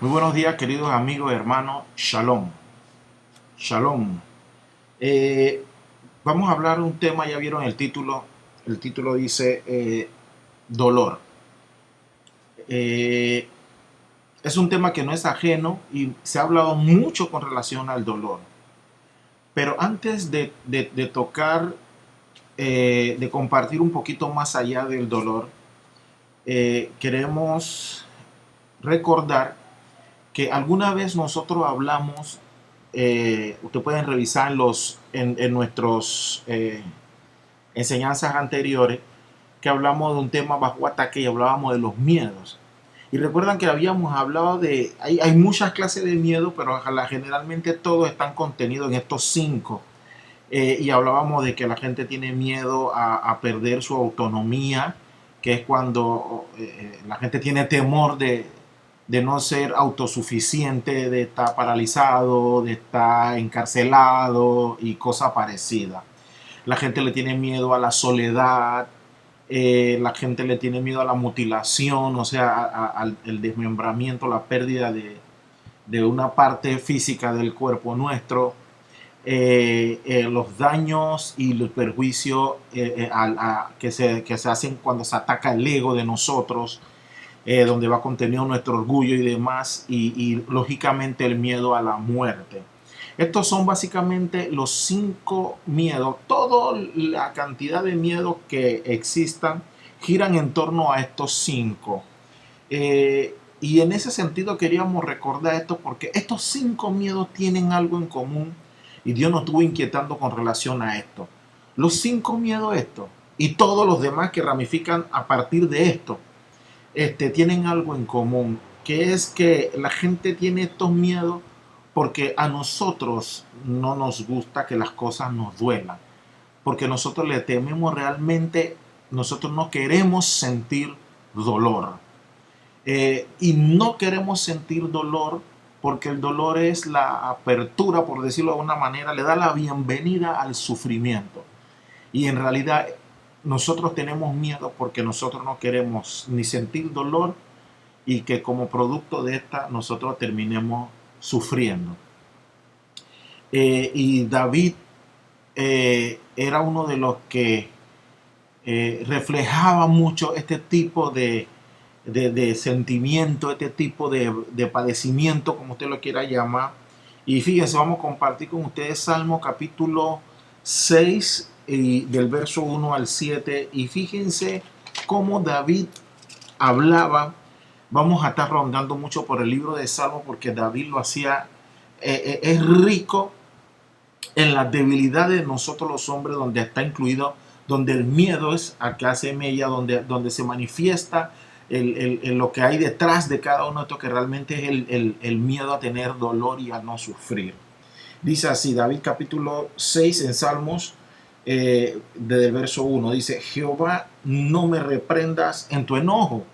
Muy buenos días, queridos amigos, hermanos. Shalom. Shalom. Eh, Vamos a hablar de un tema, ya vieron el título. El título dice dolor. Eh, es un tema que no es ajeno y se ha hablado mucho con relación al dolor. Pero antes de tocar, de compartir un poquito más allá del dolor, queremos recordar que alguna vez nosotros hablamos, ustedes pueden revisar en nuestros enseñanzas anteriores, que hablamos de un tema bajo ataque y hablábamos de los miedos. Y recuerdan que habíamos hablado de, hay muchas clases de miedo, pero generalmente todos están contenidos en estos cinco. Y hablábamos de que la gente tiene miedo a perder su autonomía, que es cuando la gente tiene temor de no ser autosuficiente, de estar paralizado, de estar encarcelado y cosas parecidas. La gente le tiene miedo a la soledad, la gente le tiene miedo a la mutilación, o sea, al desmembramiento, la pérdida de una parte física del cuerpo nuestro, los daños y los perjuicios que se hacen cuando se ataca el ego de nosotros, donde va contenido nuestro orgullo y demás, y lógicamente el miedo a la muerte. Estos son básicamente los cinco miedos. Toda la cantidad de miedos que existan giran en torno a estos cinco. Y en ese sentido queríamos recordar esto porque estos cinco miedos tienen algo en común y Dios nos estuvo inquietando con relación a esto. Los cinco miedos estos y todos los demás que ramifican a partir de esto tienen algo en común, que es que la gente tiene estos miedos porque a nosotros no nos gusta que las cosas nos duelan, porque nosotros le tememos realmente, nosotros no queremos sentir dolor. Y no queremos sentir dolor porque el dolor es la apertura, por decirlo de alguna manera, le da la bienvenida al sufrimiento. Y en realidad nosotros tenemos miedo porque nosotros no queremos ni sentir dolor y que como producto de esta nosotros terminemos sufriendo. Y David era uno de los que reflejaba mucho este tipo de sentimiento, este tipo de padecimiento, como usted lo quiera llamar. Y fíjense, vamos a compartir con ustedes Salmo capítulo 6, del verso 1 al 7. Y fíjense cómo David hablaba. Vamos a estar rondando mucho por el libro de Salmo porque David lo hacía, es rico en las debilidades de nosotros los hombres, donde está incluido, donde el miedo es a que hace mella, donde se manifiesta lo que hay detrás de cada uno de estos, que realmente es el miedo a tener dolor y a no sufrir. Dice así, David capítulo 6 en Salmos, desde el verso 1, dice: Jehová, no me reprendas en tu enojo,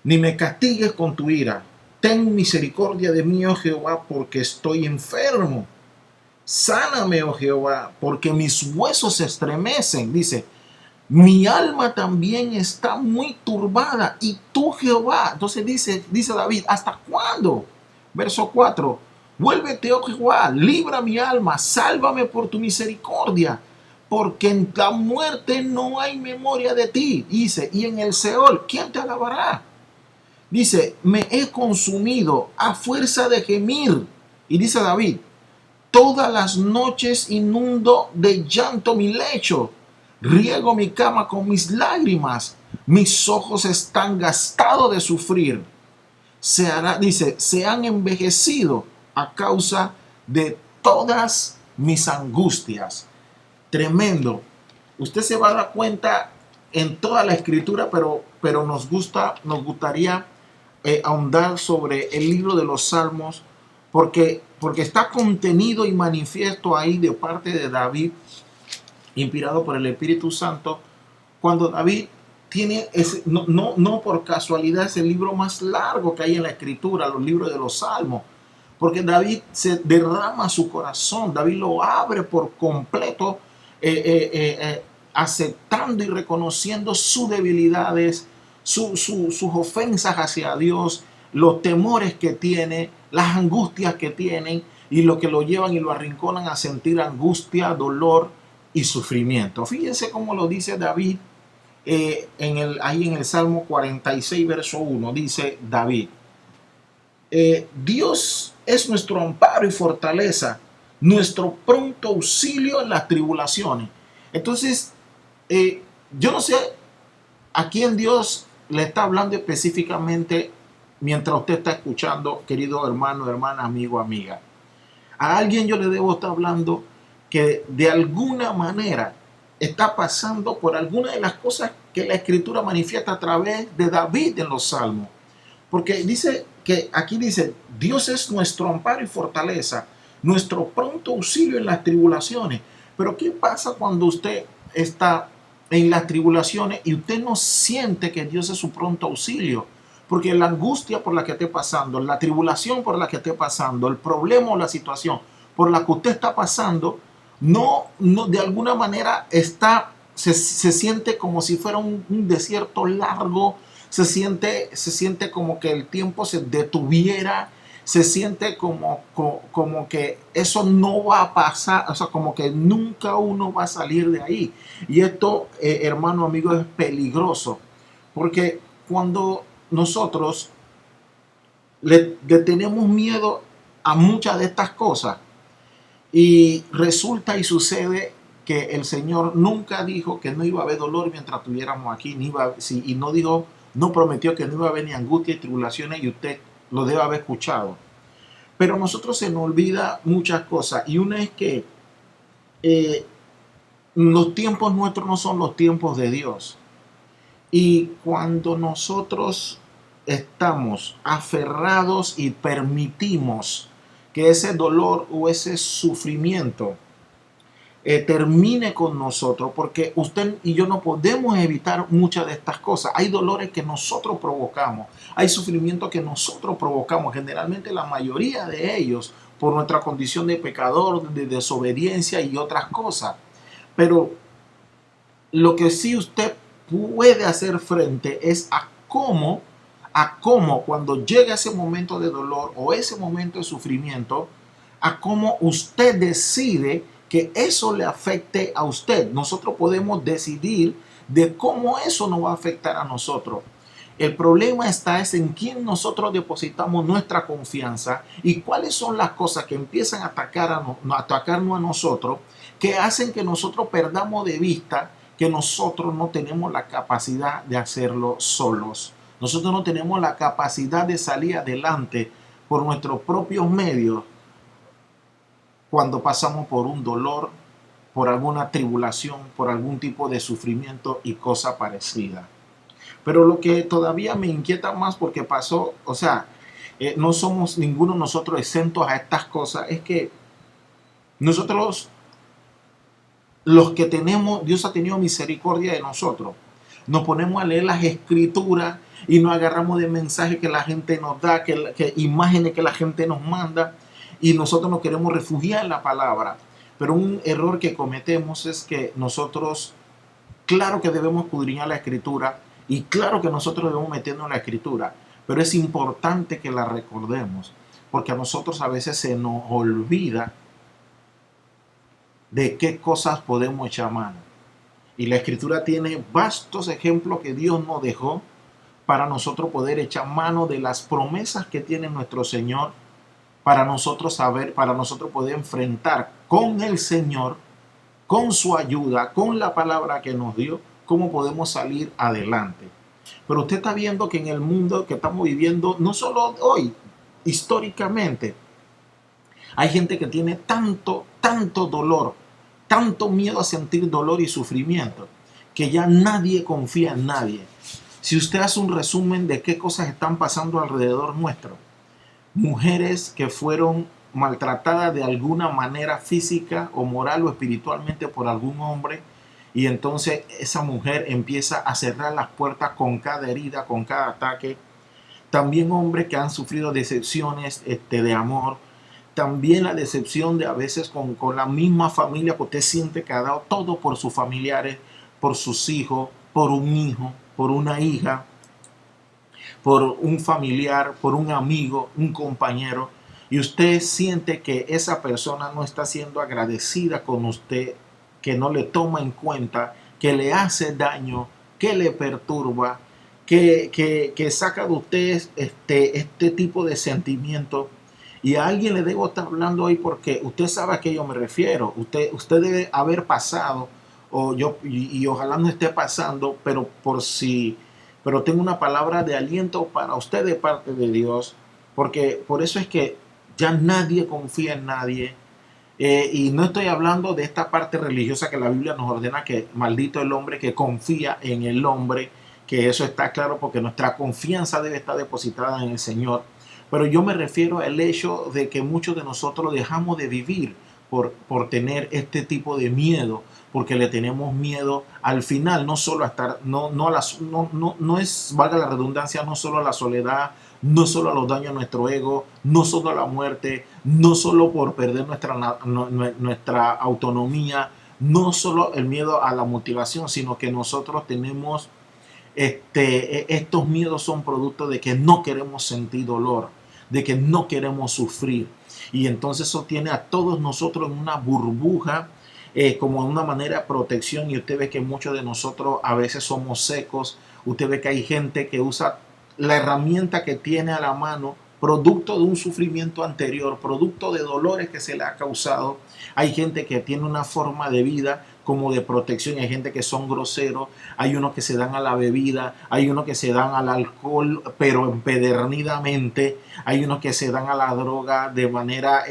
ni me castigues con tu ira. Ten misericordia de mí, oh Jehová, porque estoy enfermo. Sáname, oh Jehová, porque mis huesos se estremecen. Dice, mi alma también está muy turbada. Y tú, Jehová, entonces dice David, ¿hasta cuándo? Verso 4, vuélvete, oh Jehová, libra mi alma, sálvame por tu misericordia, porque en la muerte no hay memoria de ti. Dice, y en el Seol, ¿quién te alabará? Dice, me he consumido a fuerza de gemir. Y dice David, todas las noches inundo de llanto mi lecho, riego mi cama con mis lágrimas, mis ojos están gastados de sufrir. Dice, se han envejecido a causa de todas mis angustias. Tremendo. Usted se va a dar cuenta en toda la escritura, pero nos gustaría ahondar sobre el libro de los Salmos, porque está contenido y manifiesto ahí de parte de David, inspirado por el Espíritu Santo, cuando David tiene, no por casualidad, es el libro más largo que hay en la escritura, los libros de los Salmos, porque David se derrama su corazón, David lo abre por completo, aceptando y reconociendo sus debilidades, sus ofensas hacia Dios, los temores que tiene, las angustias que tienen y lo que lo llevan y lo arrinconan a sentir angustia, dolor y sufrimiento. Fíjense cómo lo dice David ahí en el Salmo 46, verso 1, dice David, Dios es nuestro amparo y fortaleza, nuestro pronto auxilio en las tribulaciones. Entonces, yo no sé a quién Dios le está hablando específicamente mientras usted está escuchando, querido hermano, hermana, amigo, amiga. A alguien yo le debo estar hablando que de alguna manera está pasando por alguna de las cosas que la Escritura manifiesta a través de David en los Salmos. Porque dice que aquí dice, Dios es nuestro amparo y fortaleza, nuestro pronto auxilio en las tribulaciones. Pero ¿qué pasa cuando usted está en las tribulaciones y usted no siente que Dios es su pronto auxilio? Porque la angustia por la que esté pasando, la tribulación por la que esté pasando, el problema o la situación por la que usted está pasando, no de alguna manera se siente como si fuera un desierto largo, se siente como que el tiempo se detuviera, se siente como que eso no va a pasar, o sea, como que nunca uno va a salir de ahí. Y esto, hermano, amigo, es peligroso, porque cuando nosotros le tenemos miedo a muchas de estas cosas y resulta y sucede que el Señor nunca dijo que no iba a haber dolor mientras estuviéramos aquí, y no dijo, no prometió que no iba a haber ni angustia y tribulaciones, y usted lo debe haber escuchado. Pero a nosotros se nos olvida muchas cosas, y una es que los tiempos nuestros no son los tiempos de Dios. Y cuando nosotros estamos aferrados y permitimos que ese dolor o ese sufrimiento termine con nosotros, porque usted y yo no podemos evitar muchas de estas cosas. Hay dolores que nosotros provocamos, hay sufrimiento que nosotros provocamos, generalmente la mayoría de ellos por nuestra condición de pecador, de desobediencia y otras cosas. Pero lo que sí usted puede hacer frente es a cómo cuando llega ese momento de dolor o ese momento de sufrimiento, a cómo usted decide que eso le afecte a usted. Nosotros podemos decidir de cómo eso nos va a afectar a nosotros. El problema está en quién nosotros depositamos nuestra confianza y cuáles son las cosas que empiezan a atacarnos a nosotros, que hacen que nosotros perdamos de vista que nosotros no tenemos la capacidad de hacerlo solos. Nosotros no tenemos la capacidad de salir adelante por nuestros propios medios cuando pasamos por un dolor, por alguna tribulación, por algún tipo de sufrimiento y cosa parecida. Pero lo que todavía me inquieta más porque pasó, o sea, no somos ninguno de nosotros exentos a estas cosas, es que nosotros, los que tenemos, Dios ha tenido misericordia de nosotros, nos ponemos a leer las escrituras y nos agarramos de mensajes que la gente nos da, que imágenes que la gente nos manda, y nosotros nos queremos refugiar en la palabra. Pero un error que cometemos es que nosotros, claro que debemos escudriñar la escritura y claro que nosotros debemos meternos en la escritura, pero es importante que la recordemos, porque a nosotros a veces se nos olvida de qué cosas podemos echar mano. Y la escritura tiene vastos ejemplos que Dios nos dejó para nosotros poder echar mano de las promesas que tiene nuestro Señor, para nosotros saber, para nosotros poder enfrentar con el Señor, con su ayuda, con la palabra que nos dio, cómo podemos salir adelante. Pero usted está viendo que en el mundo que estamos viviendo, no solo hoy, históricamente, hay gente que tiene tanto dolor, tanto miedo a sentir dolor y sufrimiento, que ya nadie confía en nadie. Si usted hace un resumen de qué cosas están pasando alrededor nuestro, mujeres que fueron maltratadas de alguna manera física o moral o espiritualmente por algún hombre, y entonces esa mujer empieza a cerrar las puertas con cada herida, con cada ataque. También hombres que han sufrido decepciones de amor. También la decepción de a veces con la misma familia, porque usted siente que ha dado todo por sus familiares, por sus hijos, por un hijo, por una hija. por un familiar, por un amigo, un compañero, y usted siente que esa persona no está siendo agradecida con usted, que no le toma en cuenta, que le hace daño, que le perturba, que saca de usted este tipo de sentimiento. Y a alguien le debo estar hablando hoy porque usted sabe a qué yo me refiero. Usted debe haber pasado, o yo, y ojalá no esté pasando, pero tengo una palabra de aliento para usted de parte de Dios, porque por eso es que ya nadie confía en nadie. Y no estoy hablando de esta parte religiosa que la Biblia nos ordena, que maldito el hombre que confía en el hombre, que eso está claro porque nuestra confianza debe estar depositada en el Señor. Pero yo me refiero al hecho de que muchos de nosotros dejamos de vivir por tener este tipo de miedo, porque le tenemos miedo al final, no solo a estar, no es, valga la redundancia, no solo a la soledad, no solo a los daños a nuestro ego, no solo a la muerte, no solo por perder nuestra autonomía, no solo el miedo a la mutilación, sino que nosotros tenemos estos miedos son producto de que no queremos sentir dolor, de que no queremos sufrir. Y entonces eso tiene a todos nosotros en una burbuja, como una manera de protección. Y usted ve que muchos de nosotros a veces somos secos. Usted ve que hay gente que usa la herramienta que tiene a la mano, producto de un sufrimiento anterior, producto de dolores que se le ha causado. Hay gente que tiene una forma de vida como de protección, hay gente que son groseros, hay unos que se dan a la bebida, hay unos que se dan al alcohol, pero empedernidamente, hay unos que se dan a la droga de manera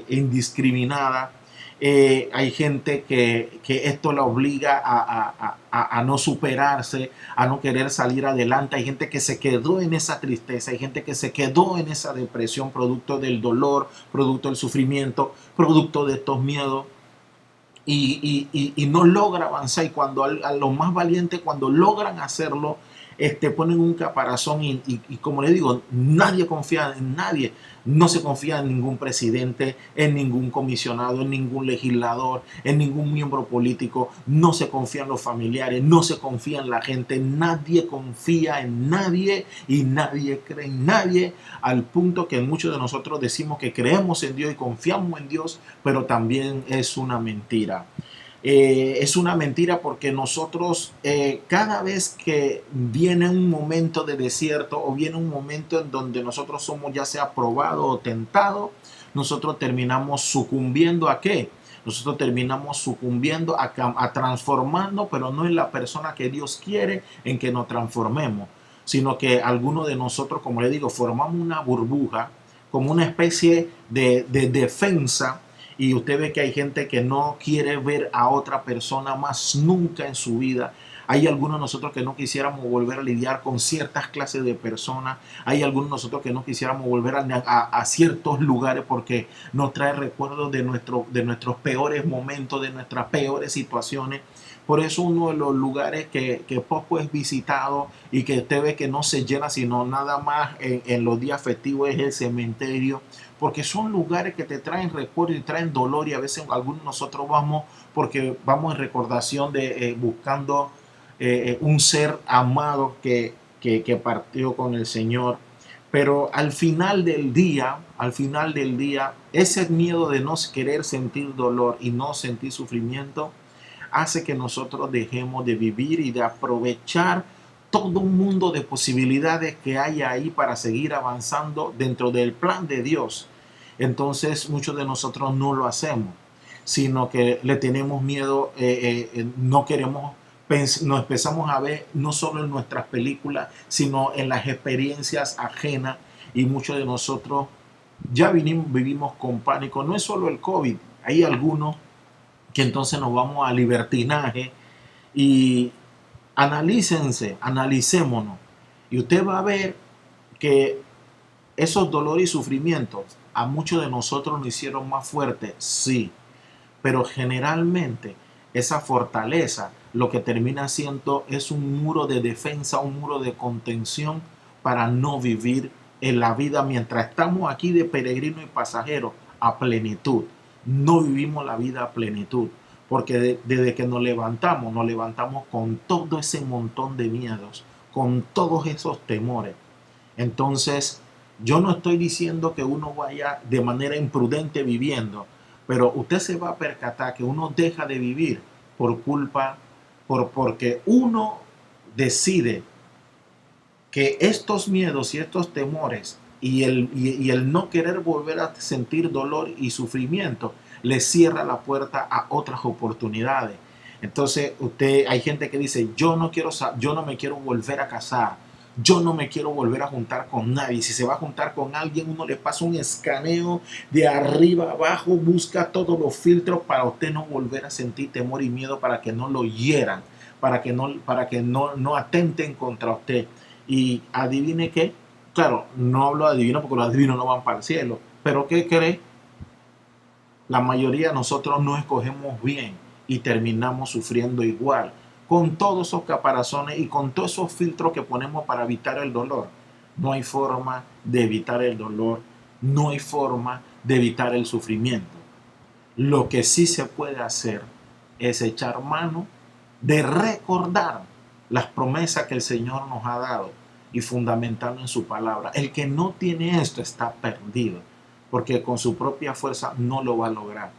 indiscriminada. Hay gente que esto la obliga a no superarse, a no querer salir adelante. Hay gente que se quedó en esa tristeza, hay gente que se quedó en esa depresión producto del dolor, producto del sufrimiento, producto de estos miedos. Y no logra avanzar. Y cuando a los más valientes, cuando logran hacerlo, ponen un caparazón y como le digo, nadie confía en nadie. No se confía en ningún presidente, en ningún comisionado, en ningún legislador, en ningún miembro político. No se confía en los familiares, no se confía en la gente. Nadie confía en nadie y nadie cree en nadie, al punto que muchos de nosotros decimos que creemos en Dios y confiamos en Dios, pero también es una mentira. Es una mentira porque nosotros cada vez que viene un momento de desierto o viene un momento en donde nosotros somos ya sea probados o tentados, nosotros terminamos sucumbiendo ¿a qué? Nosotros terminamos sucumbiendo a transformarnos, pero no en la persona que Dios quiere en que nos transformemos, sino que algunos de nosotros, como le digo, formamos una burbuja como una especie de defensa. Y usted ve que hay gente que no quiere ver a otra persona más nunca en su vida. Hay algunos de nosotros que no quisiéramos volver a lidiar con ciertas clases de personas. Hay algunos de nosotros que no quisiéramos volver a ciertos lugares porque nos trae recuerdos de nuestros peores momentos, de nuestras peores situaciones. Por eso uno de los lugares que poco es visitado y que usted ve que no se llena sino nada más en los días festivos es el cementerio, porque son lugares que te traen recuerdos y traen dolor, y a veces algunos de nosotros vamos porque vamos en recordación de buscando un ser amado que partió con el Señor. Pero al final del día, ese miedo de no querer sentir dolor y no sentir sufrimiento hace que nosotros dejemos de vivir y de aprovechar todo un mundo de posibilidades que hay ahí para seguir avanzando dentro del plan de Dios. Entonces muchos de nosotros no lo hacemos, sino que le tenemos miedo, no queremos, nos empezamos a ver no solo en nuestras películas, sino en las experiencias ajenas, y muchos de nosotros ya vivimos con pánico. No es solo el COVID, hay algunos que entonces nos vamos a libertinaje. Y analicémonos, y usted va a ver que esos dolores y sufrimientos a muchos de nosotros nos hicieron más fuertes, sí, pero generalmente esa fortaleza lo que termina siendo es un muro de defensa, un muro de contención para no vivir en la vida mientras estamos aquí de peregrino y pasajero a plenitud. No vivimos la vida a plenitud, porque desde que nos levantamos con todo ese montón de miedos, con todos esos temores. Entonces, yo no estoy diciendo que uno vaya de manera imprudente viviendo, pero usted se va a percatar que uno deja de vivir por culpa, porque uno decide que estos miedos y estos temores y el no querer volver a sentir dolor y sufrimiento le cierra la puerta a otras oportunidades. Entonces, hay gente que dice, yo no me quiero volver a casar, yo no me quiero volver a juntar con nadie. Si se va a juntar con alguien, uno le pasa un escaneo de arriba abajo, busca todos los filtros para usted no volver a sentir temor y miedo, para que no lo hieran, para que no atenten contra usted. Y adivine qué, claro, no hablo de adivino porque los adivinos no van para el cielo, pero ¿qué cree? La mayoría de nosotros no escogemos bien y terminamos sufriendo igual, con todos esos caparazones y con todos esos filtros que ponemos para evitar el dolor. No hay forma de evitar el dolor, no hay forma de evitar el sufrimiento. Lo que sí se puede hacer es echar mano de recordar las promesas que el Señor nos ha dado y fundamentarlo en su palabra. El que no tiene esto está perdido, porque con su propia fuerza no lo va a lograr.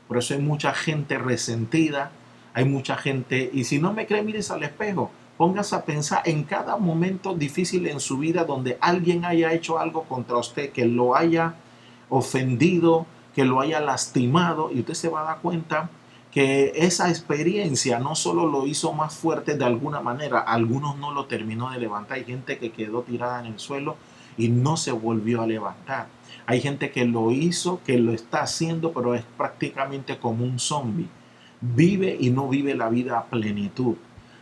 Por eso hay mucha gente resentida, hay mucha gente, y si no me cree, mires al espejo, póngase a pensar en cada momento difícil en su vida donde alguien haya hecho algo contra usted, que lo haya ofendido, que lo haya lastimado, y usted se va a dar cuenta que esa experiencia no solo lo hizo más fuerte de alguna manera, algunos no lo terminó de levantar, hay gente que quedó tirada en el suelo y no se volvió a levantar. Hay gente que lo hizo, que lo está haciendo, pero es prácticamente como un zombie. Vive y no vive la vida a plenitud.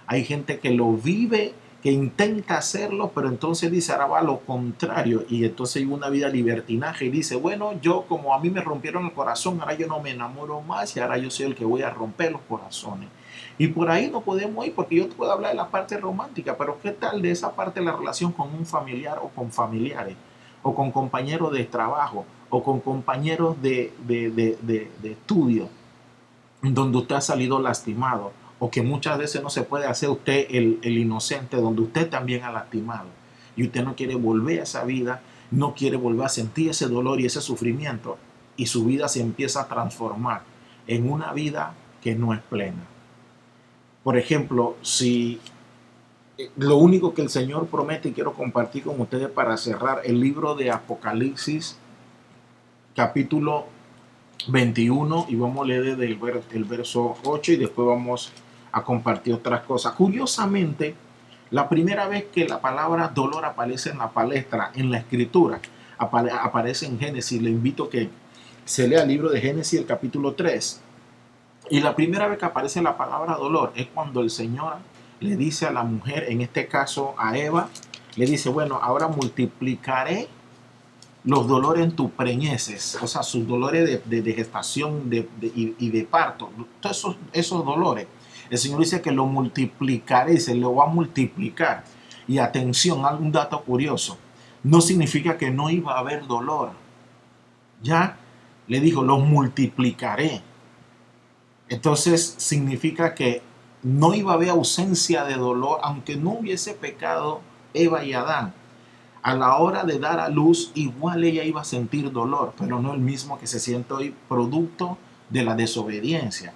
Hay gente que lo vive, que intenta hacerlo, pero entonces dice, ahora va a lo contrario, y entonces hay una vida libertinaje y dice, bueno, yo como a mí me rompieron el corazón, ahora yo no me enamoro más y ahora yo soy el que voy a romper los corazones. Y por ahí no podemos ir, porque yo te puedo hablar de la parte romántica, pero ¿qué tal de esa parte de la relación con un familiar o con familiares, o con compañeros de trabajo, o con compañeros de estudio, donde usted ha salido lastimado, o que muchas veces no se puede hacer usted el inocente, donde usted también ha lastimado y usted no quiere volver a esa vida, no quiere volver a sentir ese dolor y ese sufrimiento, y su vida se empieza a transformar en una vida que no es plena. Por ejemplo, si lo único que el Señor promete, y quiero compartir con ustedes para cerrar, el libro de Apocalipsis, capítulo 21, y vamos a leer del el verso 8 y después vamos a compartir otras cosas. Curiosamente, la primera vez que la palabra dolor aparece en la palestra, en la escritura, aparece en Génesis. Le invito a que se lea el libro de Génesis, el capítulo 3. Y la primera vez que aparece la palabra dolor es cuando el Señor le dice a la mujer, en este caso a Eva, le dice, bueno, ahora multiplicaré los dolores en tus preñeces, o sea, sus dolores de gestación y de parto, todos esos dolores. El Señor dice que lo multiplicaré, se lo va a multiplicar. Y atención, algún dato curioso, no significa que no iba a haber dolor. Ya le dijo, los multiplicaré. Entonces significa que no iba a haber ausencia de dolor, aunque no hubiese pecado Eva y Adán. A la hora de dar a luz, igual ella iba a sentir dolor, pero no el mismo que se siente hoy, producto de la desobediencia.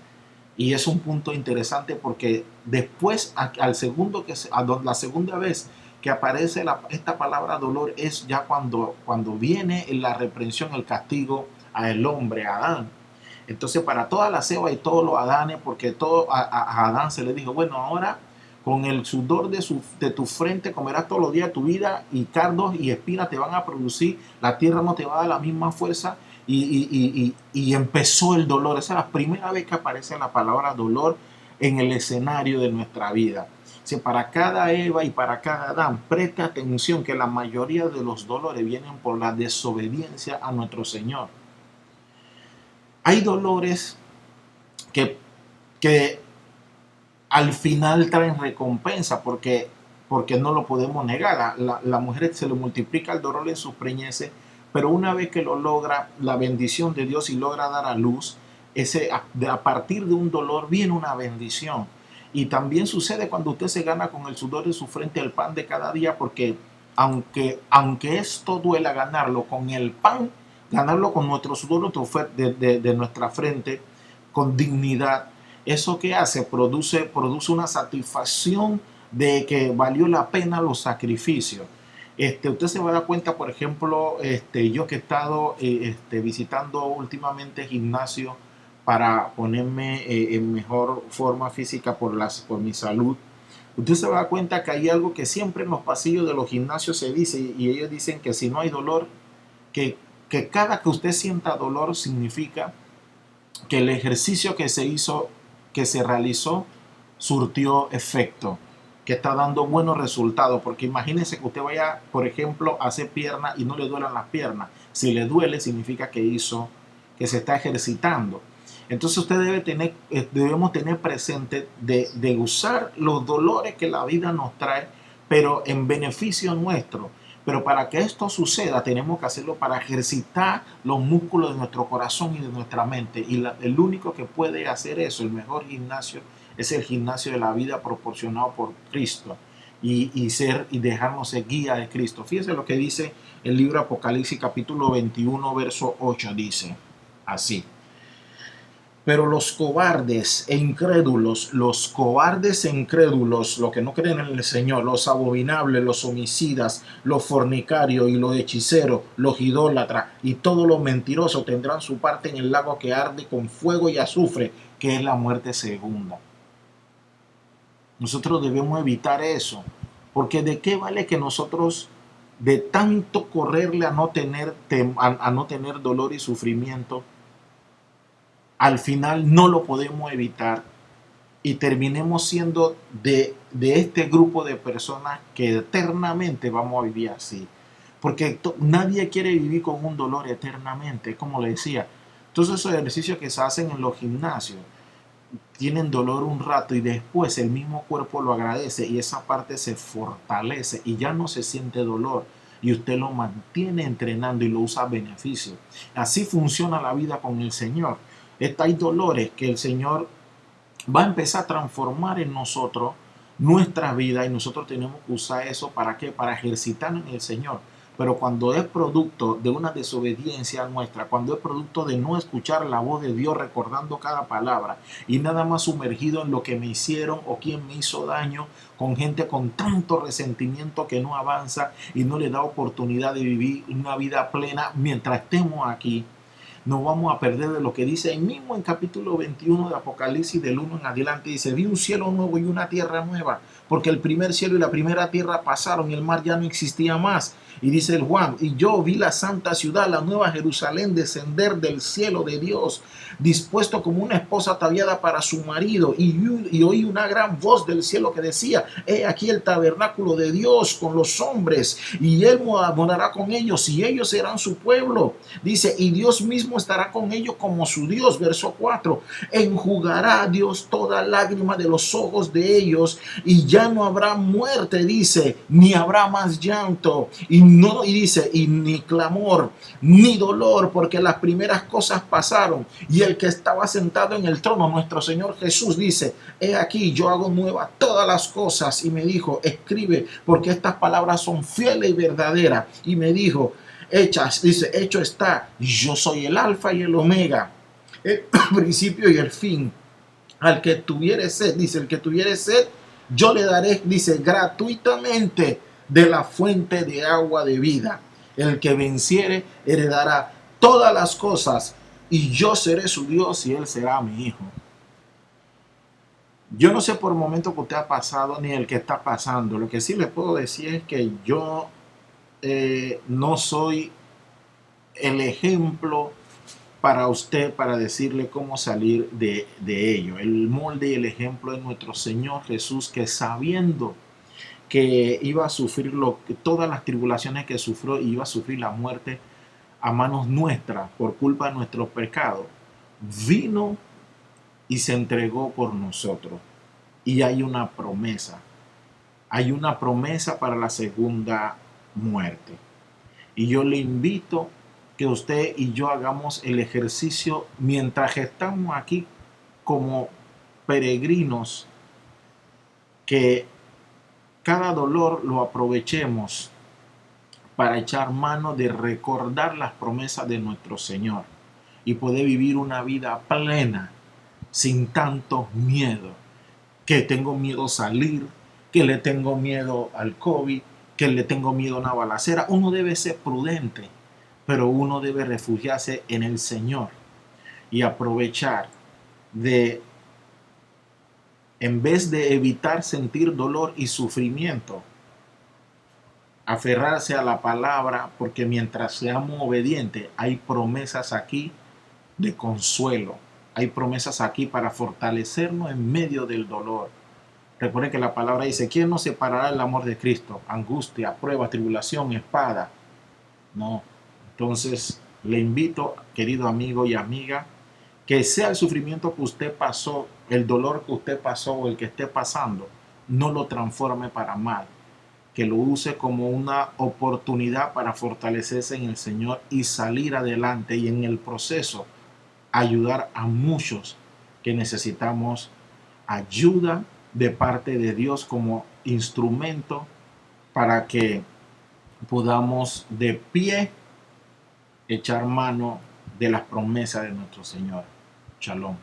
Y es un punto interesante, porque después, al segundo la segunda vez que aparece esta palabra dolor, es ya cuando viene la reprensión, el castigo al hombre, a Adán. Entonces, para toda la Eva y todos los Adanes, porque a Adán se le dijo, bueno, ahora con el sudor de tu frente comerás todos los días de tu vida, y cardos y espinas te van a producir, la tierra no te va a dar la misma fuerza, y empezó el dolor. Esa es la primera vez que aparece la palabra dolor en el escenario de nuestra vida. O sea, para cada Eva y para cada Adán, presta atención que la mayoría de los dolores vienen por la desobediencia a nuestro Señor. Hay dolores que al final traen recompensa, porque no lo podemos negar. La mujer se le multiplica el dolor en sus preñeces, pero una vez que lo logra, la bendición de Dios, y logra dar a luz, a partir de un dolor viene una bendición. Y también sucede cuando usted se gana con el sudor de su frente el pan de cada día, porque aunque esto duela ganarlo con el pan, ganarlo con nuestro sudor de nuestra frente, con dignidad. ¿Eso qué hace? Produce una satisfacción de que valió la pena los sacrificios. Usted se va a dar cuenta, por ejemplo, yo que he estado visitando últimamente gimnasio para ponerme en mejor forma física por mi salud. Usted se va a dar cuenta que hay algo que siempre en los pasillos de los gimnasios se dice, y ellos dicen que si no hay dolor, que, que cada que usted sienta dolor significa que el ejercicio que se hizo, que se realizó, surtió efecto, que está dando buenos resultados. Porque imagínense que usted vaya, por ejemplo, a hacer piernas y no le duelan las piernas. Si le duele, significa que se está ejercitando. Entonces debemos tener presente de usar los dolores que la vida nos trae, pero en beneficio nuestro. Pero para que esto suceda, tenemos que hacerlo para ejercitar los músculos de nuestro corazón y de nuestra mente. Y el único que puede hacer eso, el mejor gimnasio, es el gimnasio de la vida proporcionado por Cristo. Y dejarnos ser guía de Cristo. Fíjense lo que dice el libro Apocalipsis capítulo 21, verso 8. Dice así: pero los cobardes e incrédulos, los que no creen en el Señor, los abominables, los homicidas, los fornicarios y los hechiceros, los idólatras y todos los mentirosos tendrán su parte en el lago que arde con fuego y azufre, que es la muerte segunda. Nosotros debemos evitar eso, porque ¿de qué vale que nosotros, de tanto correrle a no tener dolor y sufrimiento, al final no lo podemos evitar y terminemos siendo de este grupo de personas que eternamente vamos a vivir así? Porque nadie quiere vivir con un dolor eternamente, como le decía. Todos esos ejercicios que se hacen en los gimnasios tienen dolor un rato y después el mismo cuerpo lo agradece y esa parte se fortalece y ya no se siente dolor y usted lo mantiene entrenando y lo usa a beneficio. Así funciona la vida con el Señor. Hay dolores que el Señor va a empezar a transformar en nosotros nuestra vida y nosotros tenemos que usar eso ¿para qué? Para ejercitar en el Señor. Pero cuando es producto de una desobediencia nuestra, cuando es producto de no escuchar la voz de Dios recordando cada palabra y nada más sumergido en lo que me hicieron o quien me hizo daño, con gente con tanto resentimiento que no avanza y no le da oportunidad de vivir una vida plena mientras estemos aquí, nos vamos a perder de lo que dice ahí mismo en capítulo 21 de Apocalipsis, del 1 en adelante. Dice: vi un cielo nuevo y una tierra nueva, porque el primer cielo y la primera tierra pasaron y el mar ya no existía más. Y dice el Juan: y yo vi la santa ciudad, la nueva Jerusalén, descender del cielo de Dios, dispuesto como una esposa ataviada para su marido. Y oí una gran voz del cielo que decía: he aquí el tabernáculo de Dios con los hombres, y él morará con ellos, y ellos serán su pueblo. Dice: y Dios mismo estará con ellos como su Dios. Verso 4: enjugará a Dios toda lágrima de los ojos de ellos, y ya no habrá muerte, dice, ni habrá más llanto, y dice, y ni clamor, ni dolor, porque las primeras cosas pasaron. Y el que estaba sentado en el trono, nuestro Señor Jesús, dice: he aquí, yo hago nuevas todas las cosas. Y me dijo: escribe, porque estas palabras son fieles y verdaderas. Y me dijo: dice, hecho está, yo soy el alfa y el omega, el principio y el fin. Al que tuviere sed, dice, el que tuviere sed, yo le daré, dice, gratuitamente de la fuente de agua de vida. El que venciere heredará todas las cosas, y yo seré su Dios y él será mi hijo. Yo no sé por el momento que usted ha pasado ni el que está pasando. Lo que sí le puedo decir es que yo no soy el ejemplo para usted, para decirle cómo salir de ello. El molde y el ejemplo es nuestro Señor Jesús, que sabiendo que iba a sufrir todas las tribulaciones que sufrió y iba a sufrir la muerte a manos nuestras por culpa de nuestros pecados, vino y se entregó por nosotros. Y hay una promesa para la segunda muerte. Y yo le invito que usted y yo hagamos el ejercicio mientras estamos aquí como peregrinos, que cada dolor lo aprovechemos para echar mano de recordar las promesas de nuestro Señor y poder vivir una vida plena sin tanto miedo, que tengo miedo a salir, que le tengo miedo al COVID, que le tengo miedo a una balacera. Uno debe ser prudente, pero uno debe refugiarse en el Señor y aprovechar de, en vez de evitar sentir dolor y sufrimiento, aferrarse a la palabra, porque mientras seamos obedientes, hay promesas aquí de consuelo, hay promesas aquí para fortalecernos en medio del dolor. Recuerden que la palabra dice: ¿quién nos separará del amor de Cristo? Angustia, prueba, tribulación, espada. No. Entonces, le invito, querido amigo y amiga, que sea el sufrimiento que usted pasó, el dolor que usted pasó o el que esté pasando, no lo transforme para mal, que lo use como una oportunidad para fortalecerse en el Señor y salir adelante, y en el proceso ayudar a muchos que necesitamos ayuda de parte de Dios como instrumento para que podamos de pie echar mano de las promesas de nuestro Señor. Shalom.